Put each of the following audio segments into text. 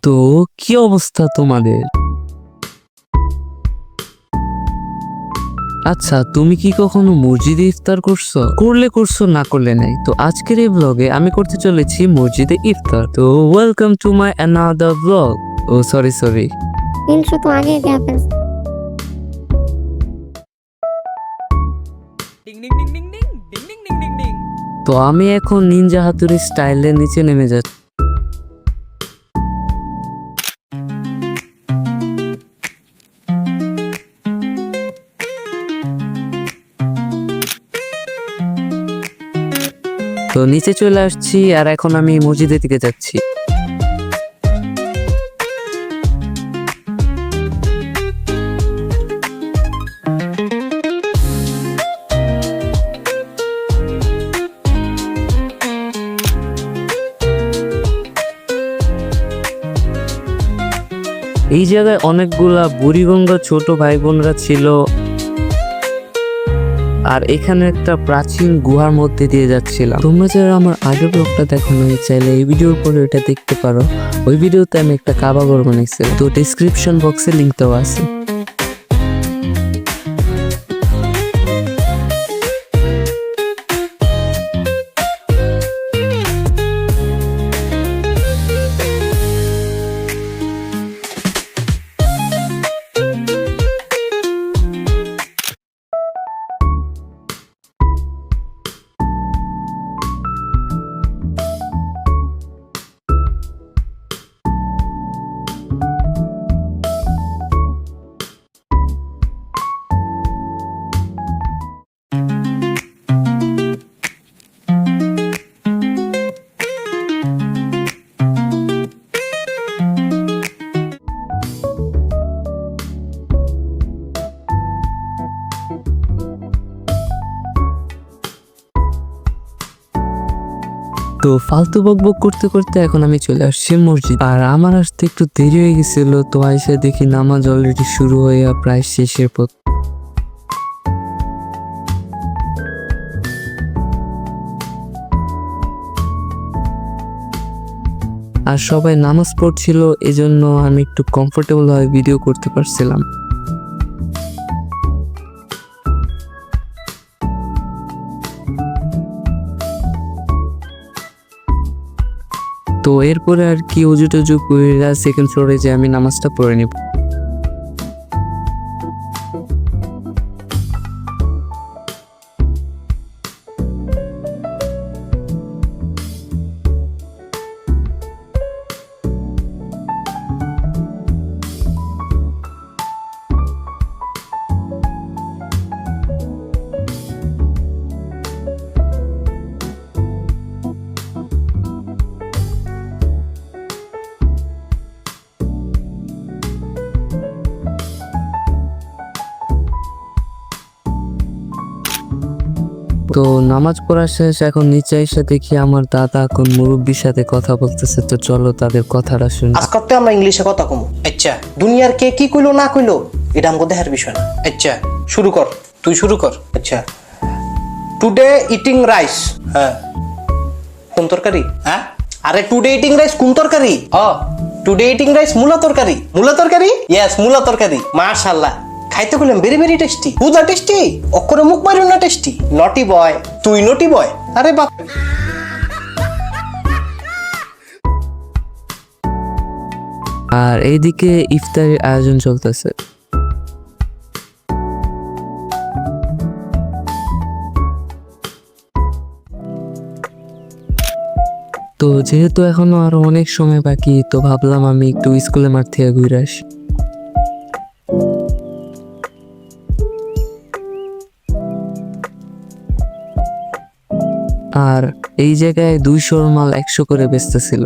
তো কি অবস্থা তোমাদের? আচ্ছা, তুমি কি কখনো মসজিদে ইফতার করছো? করলে করছো, না করলে নাই। তো আজকের এই ব্লগে আমি করতে চলেছি মসজিদে ইফতার। তো welcome to my another blog. Oh sorry. Intro তো আগে দেয়া ফেলছে। তো আমি এখন নিনজা হাতুড়ি স্টাইলে নিচে নেমে যাচ্ছি। তো নিচে চলে আসছি আর এখন আমি মসজিদের দিকে যাচ্ছি। এই জায়গায় অনেকগুলা বুড়িগঙ্গা ছোট ভাই বোনরা ছিল, আর এখানে একটা প্রাচীন গুহার মধ্যে দিয়ে যাচ্ছিলাম। তোমরা যারা আমার আগের ব্লগটা দেখো নাই, চাইলে এই ভিডিওর পরে ওটা দেখতে পারো। ওই ভিডিওতে আমি একটা কাবা ঘর বানাইছিলাম, তো ডেসক্রিপশন বক্সে লিংক দেওয়া আছে। তো ফালতু বকবক করতে করতে এখন আমি চলে আসছি মসজিদ। আর আমার আসতে একটু দেরি হয়ে গেছিল, তো আইসা দেখি নামাজ অলরেডি শুরু হয়ে প্রায় শেষের পথ। আর সবাই নামাজ পড়ছিল, এজন্য আমি একটু কমফোর্টেবল ভাবে ভিডিও করতে পারছিলাম। তো এরপরে আর কি উজু টুজু কইরা সেকেন্ড ফ্লোরে যে আমি নামাজটা পড়ে নিব। তো নামাজ পড়া শেষ, এখন নিচে এসে দেখি আমার দাদা এখন মুরব্বির সাথে কথা বলতেছে। তো চলো তাদের কথাটা শুনি। আজকাল আমরা ইংলিশে কথা কমু। আচ্ছা, দুনিয়ার কে কি কইলো না কইলো এটা আমগো দেখার বিষয় না। আচ্ছা শুরু কর, তুই শুরু কর। আচ্ছা, টুডে ইটিং রাইস। হ্যাঁ, কোন তরকারি? হ্যাঁ, আরে টুডে ইটিং রাইস কোন তরকারি? টুডে ইটিং রাইস মূলা তরকারি। মূলা তরকারি? ইয়েস, মূলা তরকারি। মাশাআল্লাহ, খাইতে কইলাম ভেরি ভেরি টেস্টি। বুঝা টেস্টি, অক্ষরে মুখ মারিও না টেস্টি। নটি বয়, তুই নটি বয়। আরে বাপ। আর এইদিকে ইফতারের আয়োজন চলতেছে। তো যেহেতু এখনো আরো অনেক সময় বাকি, তো ভাবলাম আমি একটু স্কুলের মাঠ থেকে ঘুরে আসি। আর এই জায়গায় 200 মাল 100 করে বেচতেছিল।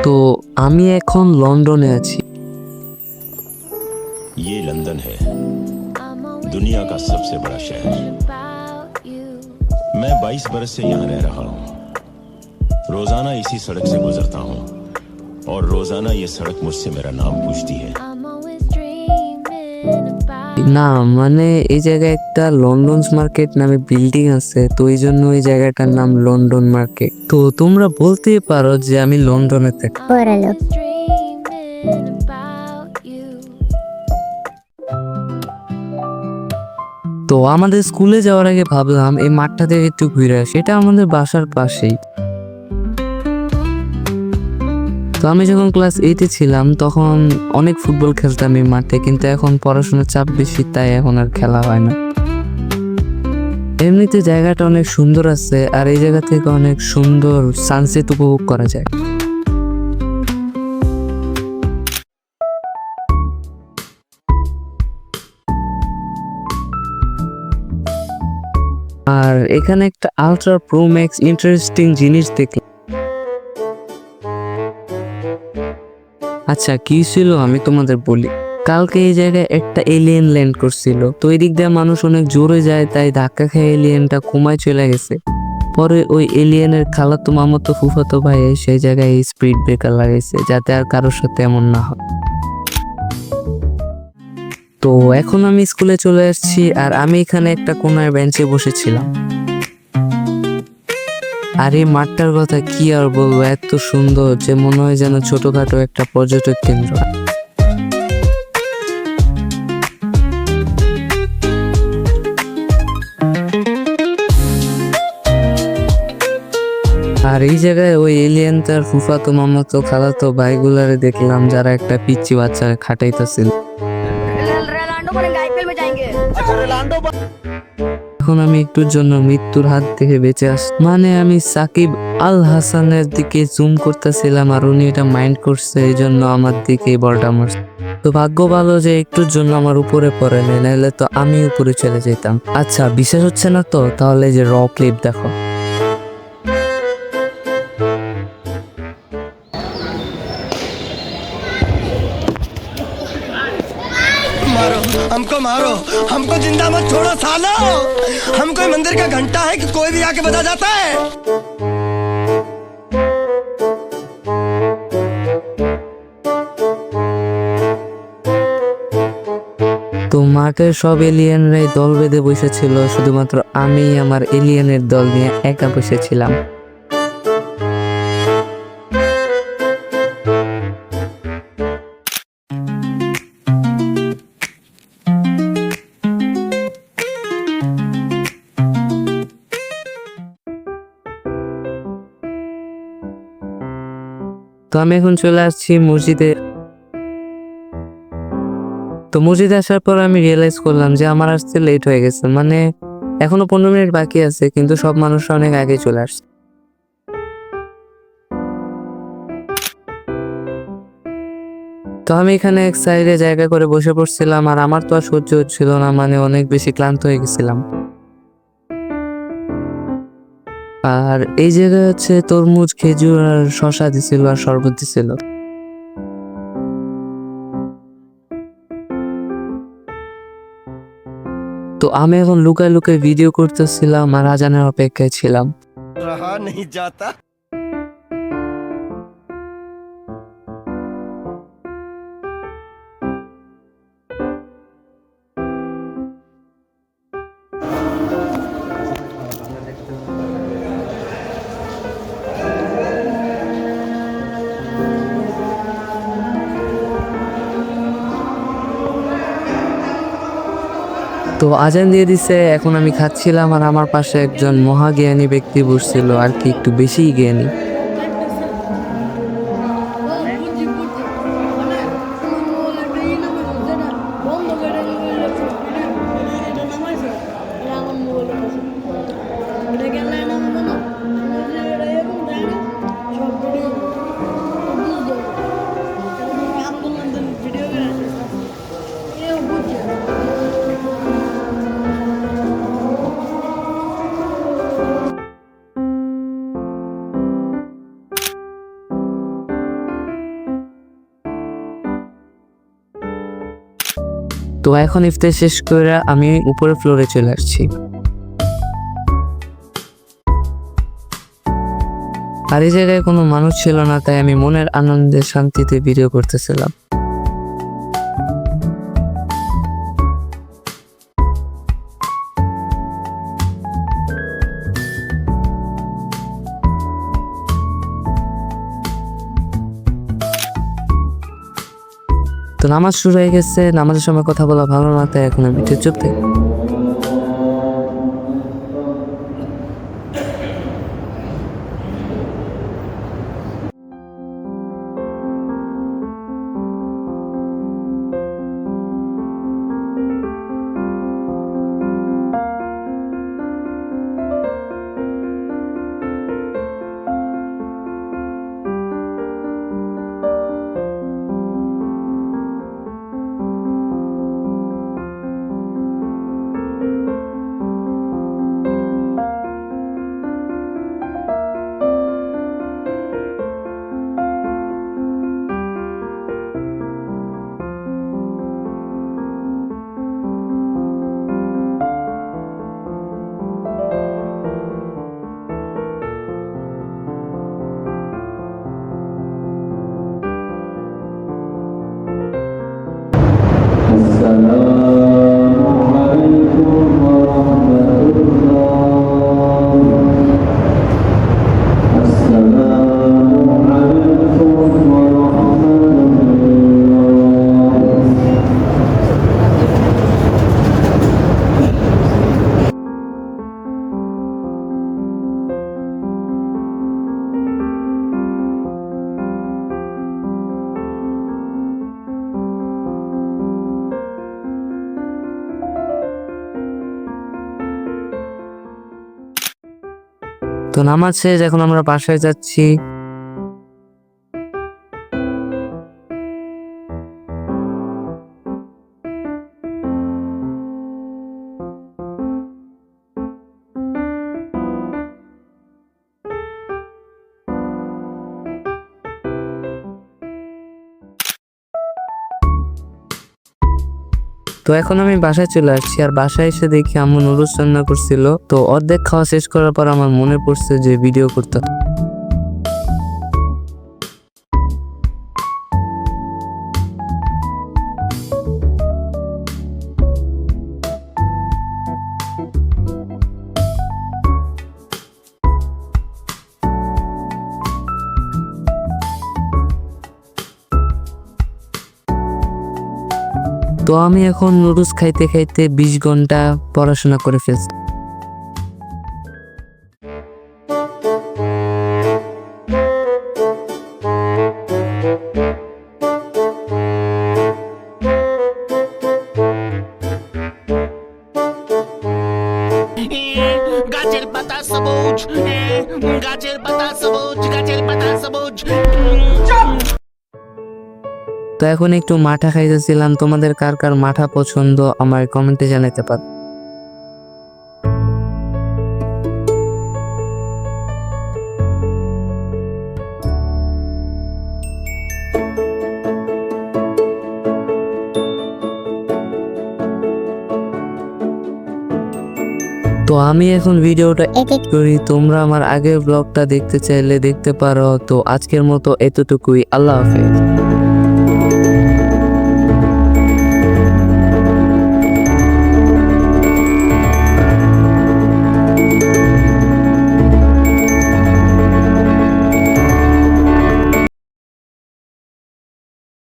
তো আমি এখন লন্ডনে আছি। ये लंदन है, दुनिया का सबसे बड़ा शहर। मैं 22 बरस से यहाँ रह रहा हूँ। रोजाना इसी सड़क से गुजरता हूँ और रोजाना ये सड़क मुझसे मेरा नाम पूछती है। না মানে এই জায়গায় একটা লন্ডন মার্কেট নামে বিল্ডিং আছে, তো এই জন্য এই জায়গাটার নাম লন্ডন মার্কেট। তো তোমরা বলতেই পারো যে আমি লন্ডনে থাকি। পড়ালো তো আমাদের স্কুলে যাওয়ার আগে ভাবলাম এই মাঠটা থেকে একটু ঘুরে আসি, এটা আমাদের বাসার পাশেই। তো আমি যখন ক্লাস 8-এ ছিলাম তখন অনেক ফুটবল খেলতাম এই মাঠে, কিন্তু এখন পড়াশোনার চাপ বেশি, তাই এখন আর খেলা হয় না। এমনিতে জায়গাটা অনেক সুন্দর আছে, আর এই জায়গা থেকে অনেক সুন্দর সানসেট উপভোগ করা যায়। আর এখানে একটা আলট্রা প্রো ম্যাক্স ইন্টারেস্টিং জিনিস দেখলাম। আচ্ছা কি ছিল আমি তোমাদের বলি। কালকে এই জায়গায় একটা এলিয়েন ল্যান্ড করছিল, তো এই দিক দিয়ে মানুষ অনেক জোরে যায়, তাই ধাক্কা খেয়ে এলিয়েনটা কমায় চলে গেছে। পরে ওই এলিয়েনের খালাতো মামাতো ফুফাতো ভাই সেই জায়গায় স্পিড ব্রেকার লাগাইছে, যাতে আর কারোর সাথে এমন না হয়। তো এখন আমি স্কুলে চলে আসছি, আর আমি এখানে একটা কোনায় বেঞ্চে বসেছিলাম। আর এই মাঠটার কথা কি আর বলবো, এত সুন্দর যে মনে হয় যেন ছোটখাটো একটা পর্যটক কেন্দ্র। আর এই জায়গায় ওই এলিয়েন তার ফুফাতো মামাতো খালাতো ভাইগুলারে দেখলাম, যারা একটা পিচ্চি বাচ্চা খাটাইতেছিল। এখন আমি একটুর জন্য মৃত্যুর হাত থেকে বেঁচে মানে আমি সাকিব আল হাসানের দিকে জুম করতেছিলাম, আর উনি এটা মাইন্ড করছে, এই জন্য আমার দিকে বলটা মারছে। তো ভাগ্য ভালো যে একটুর জন্য আমার উপরে পড়ে নেই, নাহলে তো আমি উপরে চলে যেতাম। আচ্ছা বিশ্বাস হচ্ছে না তো, তাহলে যে র ক্লিপ দেখো। मारो हमको जिंदा मत छोड़ो सालो। हम कोई मंदिर का घंटा है कि कोई भी आके बजा जाता है। তো মাঠের সব এলিয়েনরাই দল বেঁধে বসেছিল, শুধুমাত্র আমি আমার এলিয়েনের দল নিয়ে একা বসেছিলাম। তো আমি এখন চলে আসছি মসজিদে। তো মসজিদে আসার পর আমি রিয়েলাইজ করলাম যে আমার আসতে লেট হয়ে গেছে, মানে এখনো 15 মিনিট বাকি আছে, কিন্তু সব মানুষরা অনেক আগে চলে আসছে। তো আমি এখানে এক সাইডে জায়গা করে বসে পড়ছিলাম, আর আমার তো আর সহ্য হচ্ছিল না, মানে অনেক বেশি ক্লান্ত হয়ে গেছিলাম। আর এই জায়গায় হচ্ছে তরমুজ, খেজুর আর শসা দিছিল, আর শরবত দিছিল। তো আমি এখন লুকায় লুকায় ভিডিও করতেছিলাম, আর আজানের অপেক্ষায় ছিলাম। रहा नहीं जाता। তো আজান দিয়ে দিছে, এখন আমি খাচ্ছিলাম, আর আমার পাশে একজন মহাজ্ঞানী ব্যক্তি বসছিল, আর কি একটু বেশিই জ্ঞানী। তো এখন ইফতার শেষ করে আমি উপরে ফ্লোরে চলে আসছি। আর এই জায়গায় কোনো মানুষ ছিল না, তাই আমি মনের আনন্দে শান্তিতে ভিডিও করতেছিলাম। নামাজ শুরু হয়ে গেছে, নামাজের সময় কথা বলা ভালো না, তাই এখন আমি চুপ থাকি। তো নামাজ শেষ, এখন আমরা বাসায় যাচ্ছি। তো এখন আমি বাসায় চলে আসছি, আর বাসায় এসে দেখি আম্মু নুডলস রান্না করছিল। তো অর্ধেক খাওয়া শেষ করার পর আমার মনে পড়ছে যে ভিডিও করতে হবে। তো আমি এখন নুডলস খাইতে খাইতে 20 ঘন্টা পড়াশোনা করে ফেলছি। গাছের পাতা সবুজ, গাছের পাতা সবুজ, গাছের পাতা সবুজ। তো এখন একটু মাঠা খাইতেছিলাম। তোমাদের কার কার মাঠা পছন্দ আমার কমেন্টে জানাতে পারো। তো আমি এখন ভিডিওটা এডিট করি, তোমরা আমার আগের ব্লগটা দেখতে চাইলে দেখতে পারো। তো আজকের মতো এতটুকুই, আল্লাহ হাফেজ।